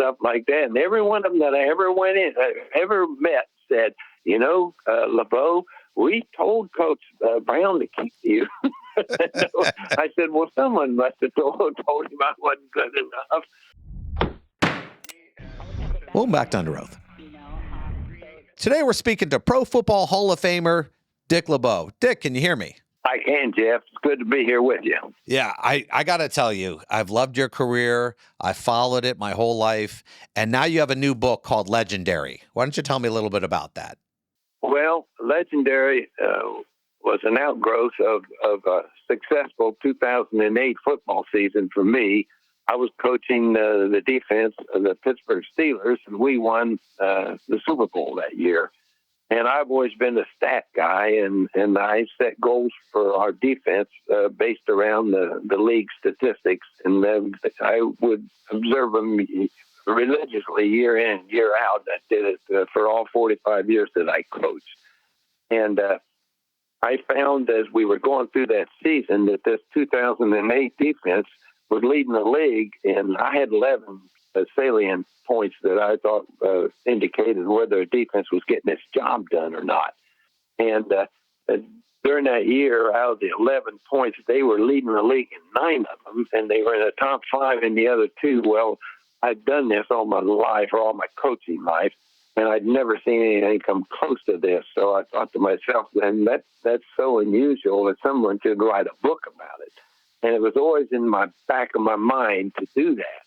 stuff like that. And every one of them that I ever met said, LeBeau, we told Coach Brown to keep you. I said, well, someone must have told him I wasn't good enough. Welcome back to Under Oath. Today we're speaking to Pro Football Hall of Famer Dick LeBeau. Dick, can you hear me? I can, Jeff. It's good to be here with you. Yeah, I got to tell you, I've loved your career. I followed it my whole life. And now you have a new book called Legendary. Why don't you tell me a little bit about that? Well, Legendary was an outgrowth of a successful 2008 football season for me. I was coaching the defense of the Pittsburgh Steelers, and we won the Super Bowl that year. And I've always been a stat guy, and I set goals for our defense based around the league statistics. And I would observe them religiously year in, year out. I did it for all 45 years that I coached. And I found as we were going through that season that this 2008 defense was leading the league, and I had 11 salient points that I thought indicated whether a defense was getting its job done or not. And during that year, out of the 11 points, they were leading the league in 9 of them, and they were in the top 5 in the other 2. Well, I'd done this all my life, or all my coaching life, and I'd never seen anything come close to this. So I thought to myself, then that's so unusual that someone should write a book about it. And it was always in my back of my mind to do that.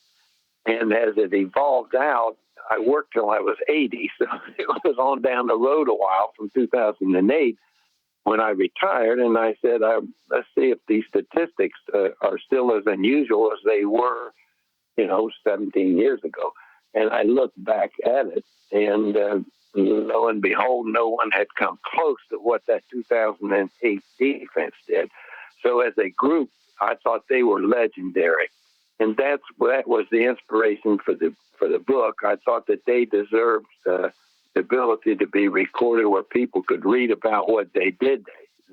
And as it evolved out, I worked till I was 80, so it was on down the road a while from 2008 when I retired. And I said, let's see if these statistics are still as unusual as they were, 17 years ago. And I looked back at it, and lo and behold, no one had come close to what that 2008 defense did. So as a group, I thought they were legendary. And that was the inspiration for the book. I thought that they deserved the ability to be recorded where people could read about what they did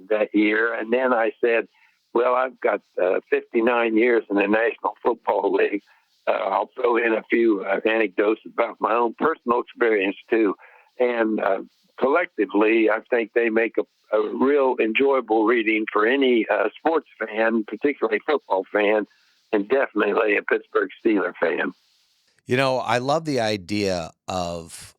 that year. And then I said, well, I've got 59 years in the National Football League. I'll throw in a few anecdotes about my own personal experience, too. And collectively, I think they make a real enjoyable reading for any sports fan, particularly football fan, and definitely a Pittsburgh Steelers fan. I love the idea of,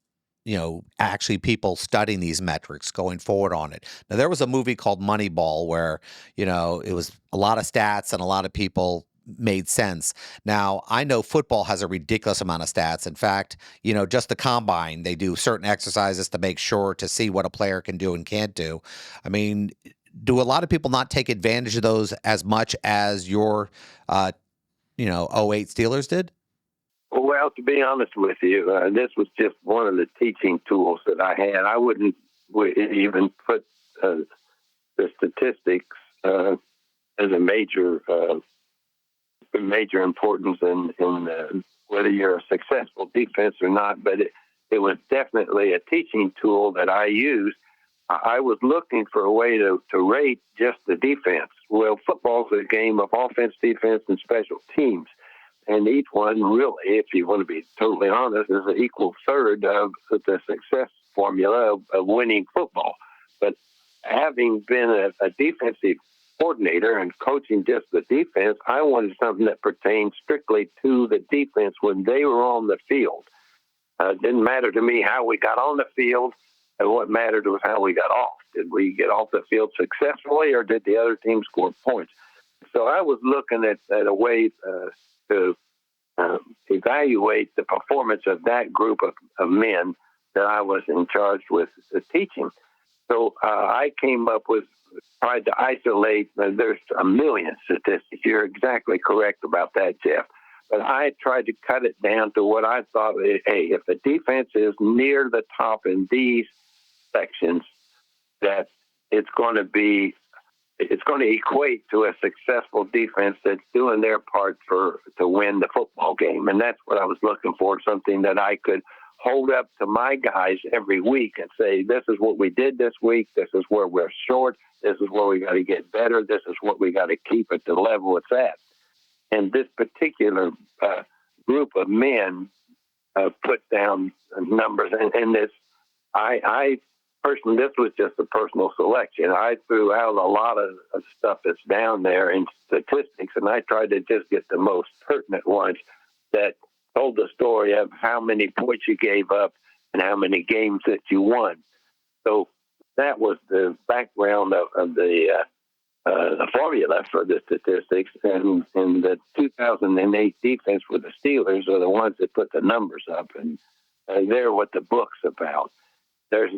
actually people studying these metrics going forward on it. Now, there was a movie called Moneyball where, it was a lot of stats and a lot of people made sense. Now, I know football has a ridiculous amount of stats. In fact, just the combine, they do certain exercises to make sure to see what a player can do and can't do. I mean, do a lot of people not take advantage of those as much as your, 08 Steelers did? Well, to be honest with you, this was just one of the teaching tools that I had. I wouldn't even put the statistics as a major importance in whether you're a successful defense or not, but it was definitely a teaching tool that I used. I was looking for a way to rate just the defense. Well, football's a game of offense, defense, and special teams. And each one really, if you want to be totally honest, is an equal third of the success formula of winning football. But having been a defensive coordinator and coaching just the defense, I wanted something that pertained strictly to the defense when they were on the field. It didn't matter to me how we got on the field, and what mattered was how we got off. Did we get off the field successfully, or did the other team score points? So I was looking at a way to evaluate the performance of that group of men that I was in charge with teaching. So I came up with, tried to isolate, there's a million statistics. You're exactly correct about that, Jeff. But I tried to cut it down to what I thought, hey, if the defense is near the top in these sections, that it's going to equate to a successful defense that's doing their part to win the football game. And that's what I was looking for, something that I could hold up to my guys every week and say, this is what we did this week. This is where we're short. This is where we got to get better. This is what we got to keep at the level it's at. And this particular group of men put down numbers. And this, I personally, this was just a personal selection. I threw out a lot of stuff that's down there in statistics, and I tried to just get the most pertinent ones that told the story of how many points you gave up and how many games that you won. So that was the background of the formula for the statistics, and the 2008 defense for the Steelers are the ones that put the numbers up, and they're what the book's about. There's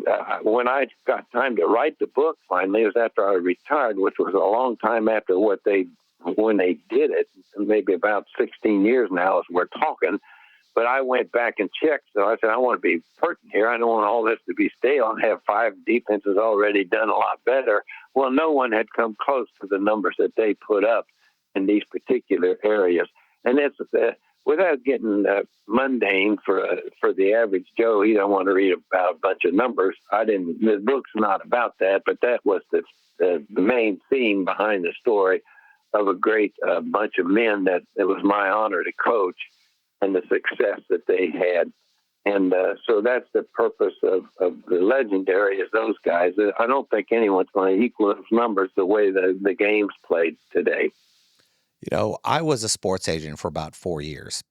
when I got time to write the book finally, it was after I retired, which was a long time after when they did it, maybe about 16 years now as we're talking. But I went back and checked, so I said, I want to be pertinent here. I don't want all this to be stale and have 5 defenses already done a lot better. Well, no one had come close to the numbers that they put up in these particular areas. And it's without getting mundane for the average Joe, he don't want to read about a bunch of numbers. The book's not about that, but that was the main theme behind the story of a great bunch of men that it was my honor to coach, and the success that they had. And so that's the purpose of the legendary is those guys. I don't think anyone's going to equal those numbers the way the game's played today. I was a sports agent for about 4 years.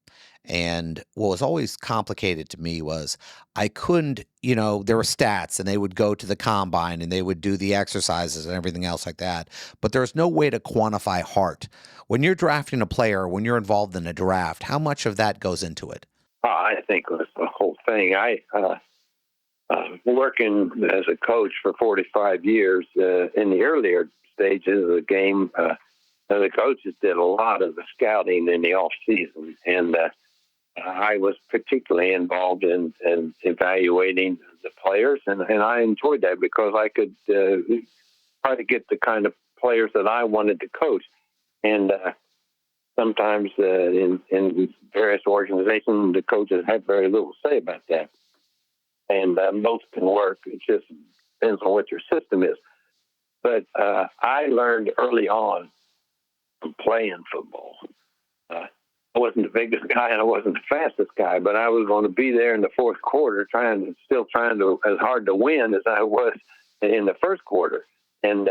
And what was always complicated to me was I couldn't, there were stats and they would go to the combine and they would do the exercises and everything else like that. But there's no way to quantify heart. When you're drafting a player, when you're involved in a draft, how much of that goes into it? I think it was the whole thing. I working as a coach for 45 years in the earlier stages of the game, the coaches did a lot of the scouting in the off season, and I was particularly involved in evaluating the players, and I enjoyed that because I could try to get the kind of players that I wanted to coach. And sometimes in various organizations, the coaches have very little say about that. And both can work. It just depends on what your system is. But I learned early on from playing football. I wasn't the biggest guy and I wasn't the fastest guy, but I was going to be there in the fourth quarter still trying to as hard to win as I was in the first quarter. And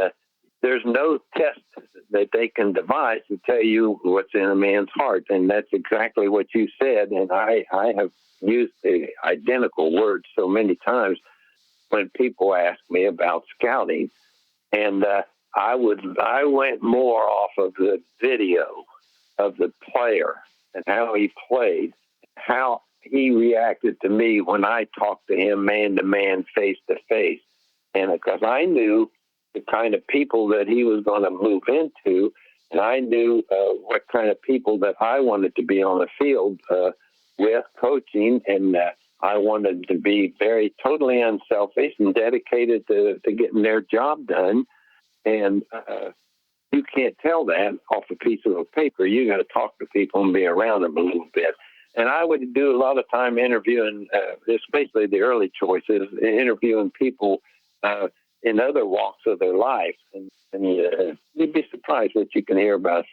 there's no test that they can devise to tell you what's in a man's heart. And that's exactly what you said. And I have used the identical words so many times when people ask me about scouting. And I went more off of the video of the player and how he played, how he reacted to me when I talked to him man to man, face to face. And because I knew the kind of people that he was going to move into, and I knew what kind of people that I wanted to be on the field with coaching, and I wanted to be very totally unselfish and dedicated to getting their job done. And you can't tell that off a piece of paper. You got to talk to people and be around them a little bit. And I would do a lot of time interviewing, especially the early choices, interviewing people in other walks of their life. And you'd be surprised what you can hear about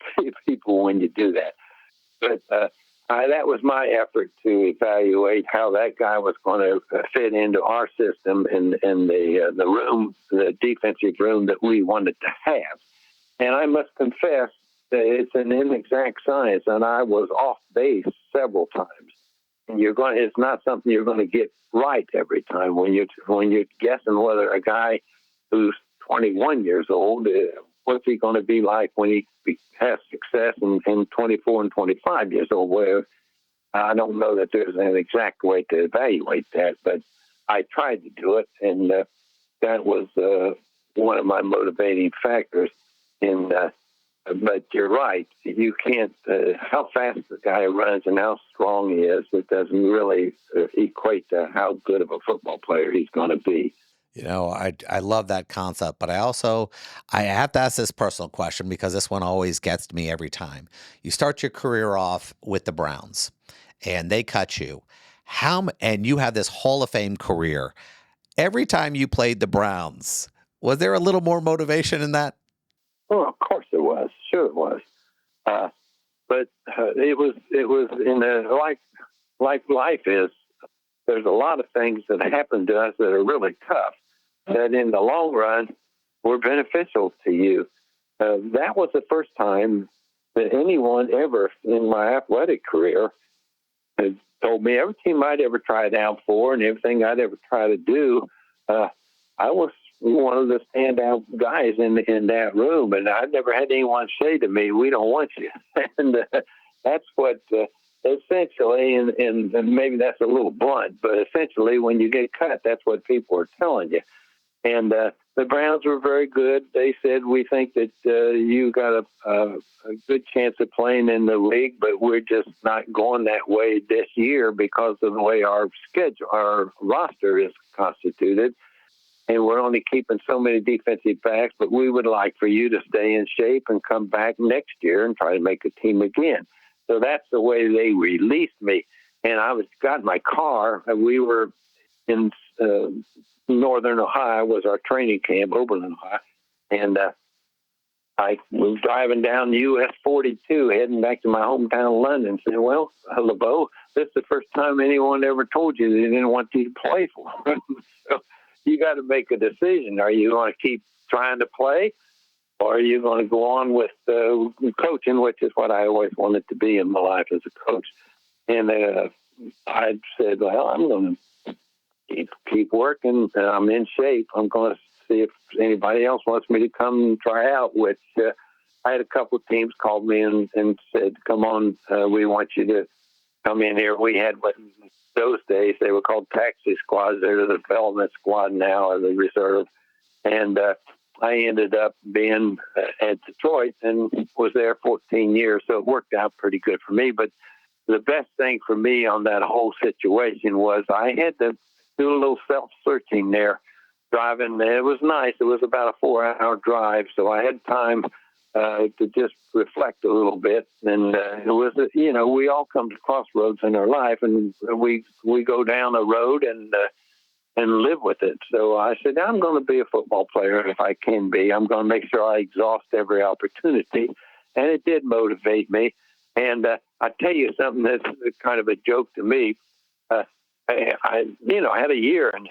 people when you do that. But that was my effort to evaluate how that guy was going to fit into our system and the room, the defensive room that we wanted to have. And I must confess that it's an inexact science, and I was off base several times. And it's not something you're going to get right every time when you're guessing whether a guy who's 21 years old, what's he going to be like when he has success in 24 and 25 years old. Where I don't know that there's an exact way to evaluate that, but I tried to do it, and that was one of my motivating factors. But you're right. You can't, how fast the guy runs and how strong he is, it doesn't really equate to how good of a football player he's going to be. I love that concept, but I have to ask this personal question because this one always gets to me every time. You start your career off with the Browns and they cut you. And you have this Hall of Fame career. Every time you played the Browns, was there a little more motivation in that? Oh, of course it was. Sure it was. But it was in like like life is, there's a lot of things that happen to us that are really tough that in the long run were beneficial to you. That was the first time that anyone ever in my athletic career had told me every team I'd ever tried out for and everything I'd ever try to do, I was one of the standout guys in that room, and I never had anyone say to me, "We don't want you." And that's what essentially, and maybe that's a little blunt, but essentially, when you get cut, that's what people are telling you. And the Browns were very good. They said, "We think that you got a good chance of playing in the league, but we're just not going that way this year because of the way our roster is constituted. And we're only keeping so many defensive backs, but we would like for you to stay in shape and come back next year and try to make a team again." So that's the way they released me. And got in my car, and we were in northern Ohio, was our training camp, Oberlin, Ohio. And I was driving down US 42, heading back to my hometown, London, saying, "Well, LeBeau, this is the first time anyone ever told you they didn't want you to play for them." So you got to make a decision. Are you going to keep trying to play, or are you going to go on with coaching, which is what I always wanted to be in my life as a coach? And I said, "Well, I'm going to keep working. I'm in shape. I'm going to see if anybody else wants me to come and try out," which I had a couple of teams called me and said, "Come on, we want you to come in here." We had what those days they were called taxi squads. They're the development squad now, or the reserve. And I ended up being at Detroit and was there 14 years. So it worked out pretty good for me. But the best thing for me on that whole situation was I had to do a little self-searching there. Driving, it was nice. It was about a 4-hour drive, so I had time to just reflect a little bit. And it was, we all come to crossroads in our life, and we go down a road and live with it. So I said, I'm going to be a football player if I can be. I'm going to make sure I exhaust every opportunity, and it did motivate me. And I tell you something that's kind of a joke to me. I had a year and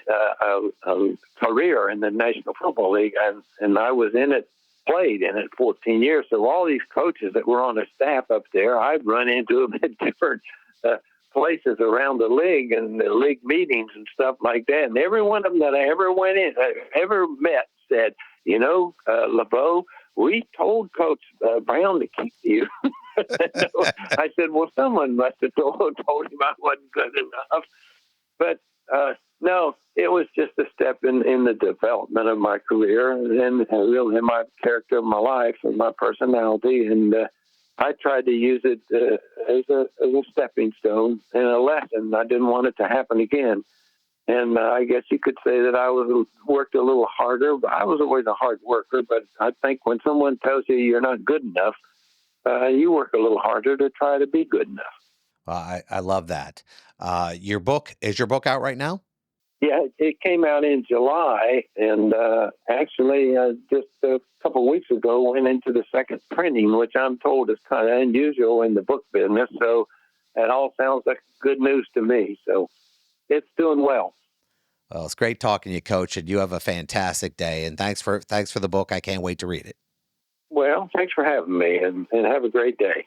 a career in the National Football League, and I was in it, played in it 14 years. So all these coaches that were on the staff up there, I'd run into them at different places around the league and the league meetings and stuff like that. And every one of them that I ever met said, LeBeau, we told Coach Brown to keep you. I said, well, someone must have told him I wasn't good enough. But no, it was just a step in the development of my career and really in my character of my life and my personality. And I tried to use it as a stepping stone and a lesson. I didn't want it to happen again. And I guess you could say that I worked a little harder, but I was always a hard worker. But I think when someone tells you you're not good enough, you work a little harder to try to be good enough. Well, I love that. Is your book out right now? Yeah, it came out in July, and actually just a couple of weeks ago went into the second printing, which I'm told is kind of unusual in the book business. So it all sounds like good news to me. So it's doing well. Well, it's great talking to you, Coach, and you have a fantastic day. And thanks for the book. I can't wait to read it. Well, thanks for having me, and have a great day.